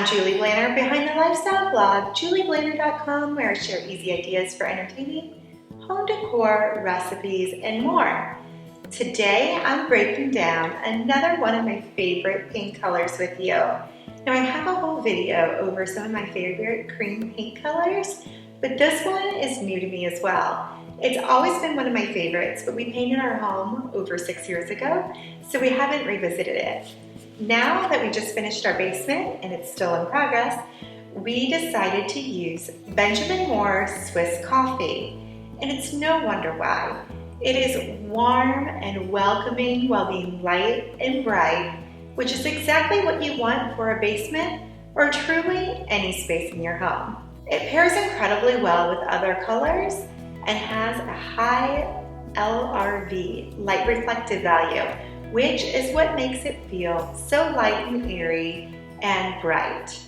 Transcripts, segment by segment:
I'm Julie Blanner, behind the lifestyle blog, julieblanner.com, where I share easy ideas for entertaining, home decor, recipes, and more. Today, I'm breaking down another one of my favorite paint colors with you. Now, I have a whole video over some of my favorite cream paint colors, but this one is new to me as well. It's always been one of my favorites, but we painted our home over 6 years ago, so we haven't revisited it. Now that we just finished our basement and it's still in progress, we decided to use Benjamin Moore Swiss Coffee. And it's no wonder why. It is warm and welcoming while being light and bright, which is exactly what you want for a basement or truly any space in your home. It pairs incredibly well with other colors and has a high LRV, light reflective value, which is what makes it feel so light and airy and bright.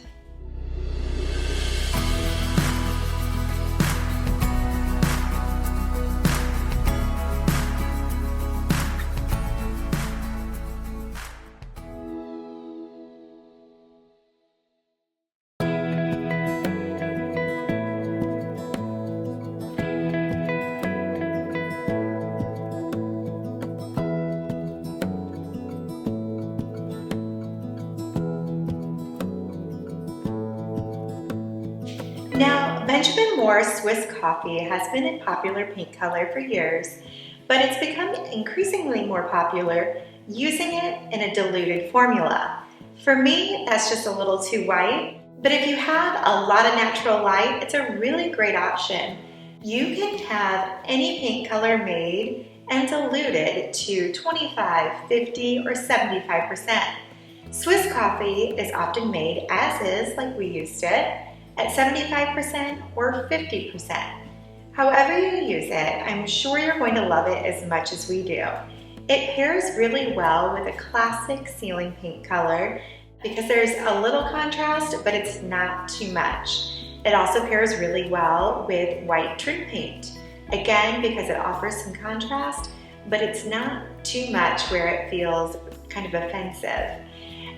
Now, Benjamin Moore Swiss Coffee has been a popular paint color for years, but it's become increasingly more popular using it in a diluted formula. For me, that's just a little too white, but if you have a lot of natural light, it's a really great option. You can have any paint color made and diluted to 25, 50, or 75%. Swiss coffee is often made as is, like we used it, at 75% or 50%. However you use it, I'm sure you're going to love it as much as we do. It pairs really well with a classic ceiling paint color because there's a little contrast, but it's not too much. It also pairs really well with white trim paint. Again, because it offers some contrast, but it's not too much where it feels kind of offensive.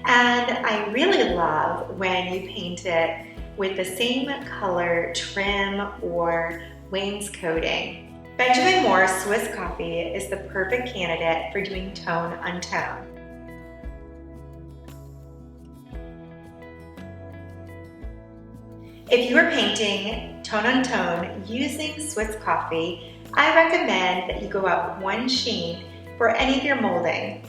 And I really love when you paint it with the same color trim or wainscoting. Benjamin Moore Swiss Coffee is the perfect candidate for doing tone on tone. If you are painting tone on tone using Swiss Coffee, I recommend that you go up one sheen for any of your molding.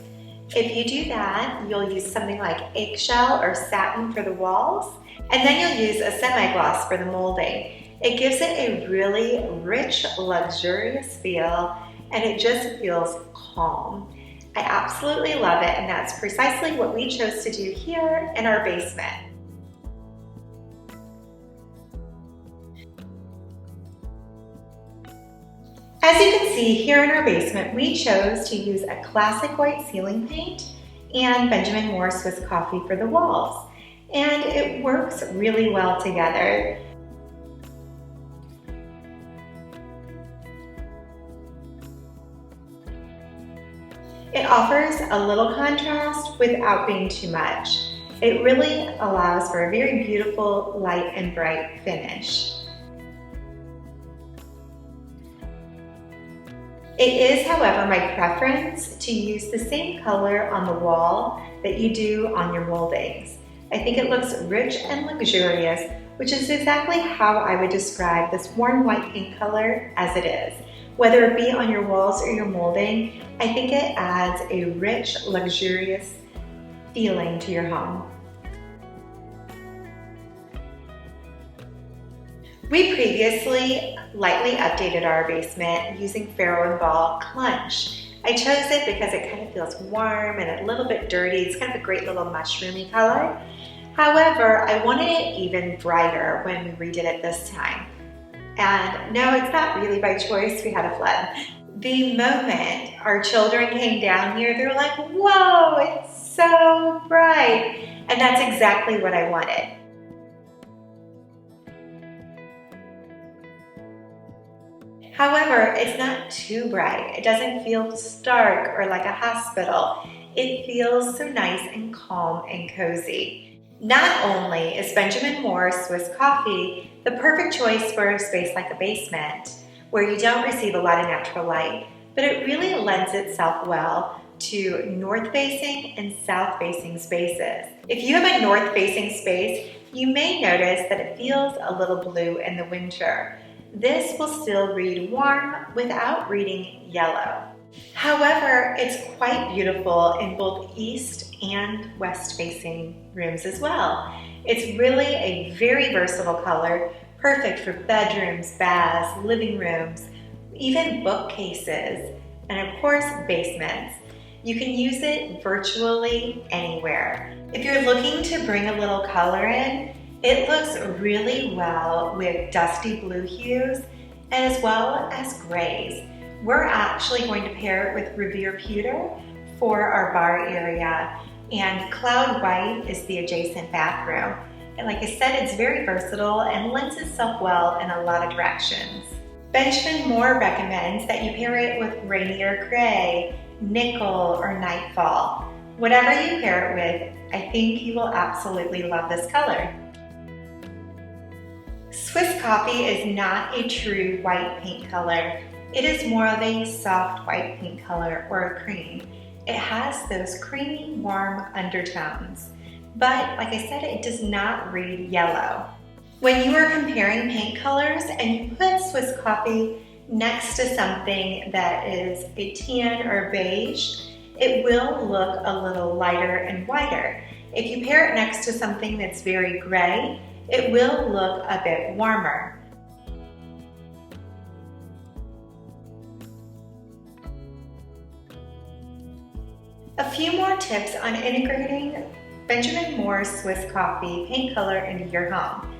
If you do that, you'll use something like eggshell or satin for the walls, and then you'll use a semi-gloss for the molding. It gives it a really rich, luxurious feel, and it just feels calm. I absolutely love it, and that's precisely what we chose to do here in our basement. As you can see here in our basement, we chose to use a classic white ceiling paint and Benjamin Moore Swiss Coffee for the walls. And it works really well together. It offers a little contrast without being too much. It really allows for a very beautiful light and bright finish. It is, however, my preference to use the same color on the wall that you do on your moldings. I think it looks rich and luxurious, which is exactly how I would describe this warm white paint color as it is. Whether it be on your walls or your molding, I think it adds a rich, luxurious feeling to your home. We previously lightly updated our basement using Faro and Ball Clunch. I chose it because it kind of feels warm and a little bit dirty. It's kind of a great little mushroomy color. However, I wanted it even brighter when we redid it this time. And no, it's not really by choice. We had a flood. The moment our children came down here, they were like, whoa, it's so bright. And that's exactly what I wanted. However, it's not too bright. It doesn't feel stark or like a hospital. It feels so nice and calm and cozy. Not only is Benjamin Moore Swiss Coffee the perfect choice for a space like a basement, where you don't receive a lot of natural light, but it really lends itself well to north-facing and south-facing spaces. If you have a north-facing space, you may notice that it feels a little blue in the winter. This will still read warm without reading yellow. However, it's quite beautiful in both east and west-facing rooms as well. It's really a very versatile color, perfect for bedrooms, baths, living rooms, even bookcases, and of course, basements. You can use it virtually anywhere. If you're looking to bring a little color in, it looks really well with dusty blue hues as well as grays. We're actually going to pair it with Revere Pewter for our bar area, and Cloud White is the adjacent bathroom. And like I said, it's very versatile and lends itself well in a lot of directions. Benjamin Moore recommends that you pair it with Rainier Gray, Nickel, or Nightfall. Whatever you pair it with, I think you will absolutely love this color. Swiss Coffee is not a true white paint color. It is more of a soft white paint color or a cream. It has those creamy, warm undertones. But like I said, it does not read yellow. When you are comparing paint colors and you put Swiss Coffee next to something that is a tan or beige, it will look a little lighter and whiter. If you pair it next to something that's very gray, it will look a bit warmer. A few more tips on integrating Benjamin Moore Swiss Coffee paint color into your home.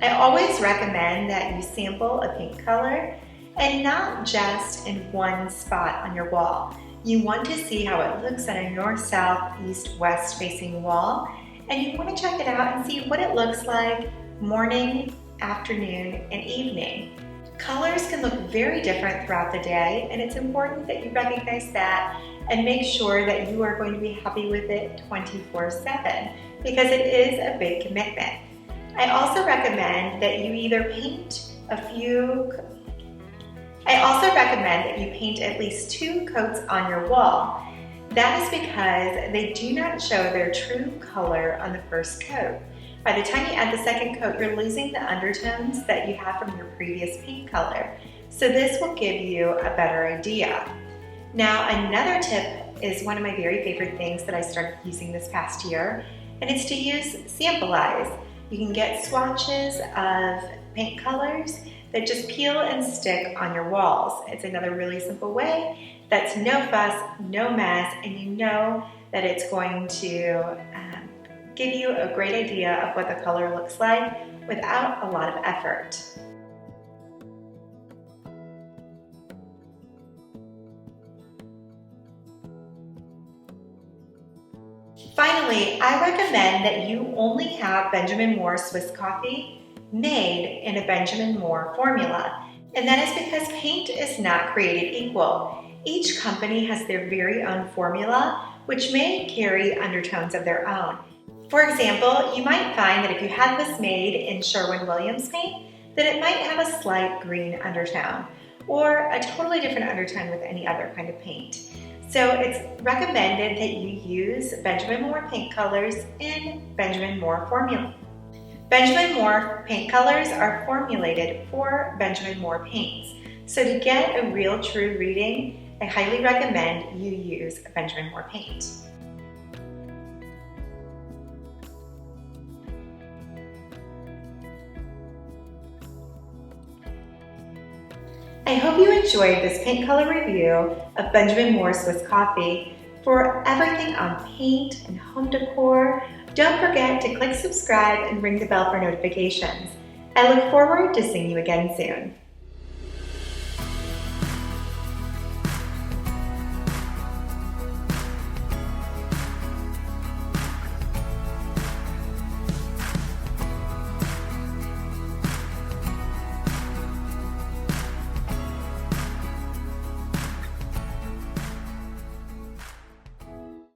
I always recommend that you sample a paint color and not just in one spot on your wall. You want to see how it looks on a north, south, east, west facing wall, and you want to check it out and see what it looks like morning, afternoon, and evening. Colors can look very different throughout the day, and it's important that you recognize that and make sure that you are going to be happy with it 24/7 because it is a big commitment. I also recommend that you either paint at least 2 coats on your wall. That is because they do not show their true color on the first coat. By the time you add the second coat, you're losing the undertones that you have from your previous paint color. So this will give you a better idea. Now, another tip is one of my very favorite things that I started using this past year, and it's to use sample eyes. You can get swatches of paint colors that just peel and stick on your walls. It's another really simple way that's no fuss, no mess, and you know that it's going to give you a great idea of what the color looks like without a lot of effort. Finally, I recommend that you only have Benjamin Moore Swiss Coffee made in a Benjamin Moore formula, and that is because paint is not created equal. Each company has their very own formula, which may carry undertones of their own. For example, you might find that if you had this made in Sherwin-Williams paint, that it might have a slight green undertone, or a totally different undertone with any other kind of paint. So it's recommended that you use Benjamin Moore paint colors in Benjamin Moore formula. Benjamin Moore paint colors are formulated for Benjamin Moore paints. So to get a real true reading, I highly recommend you use a Benjamin Moore paint. I hope you enjoyed this paint color review of Benjamin Moore Swiss Coffee. For everything on paint and home decor, don't forget to click subscribe and ring the bell for notifications. I look forward to seeing you again soon.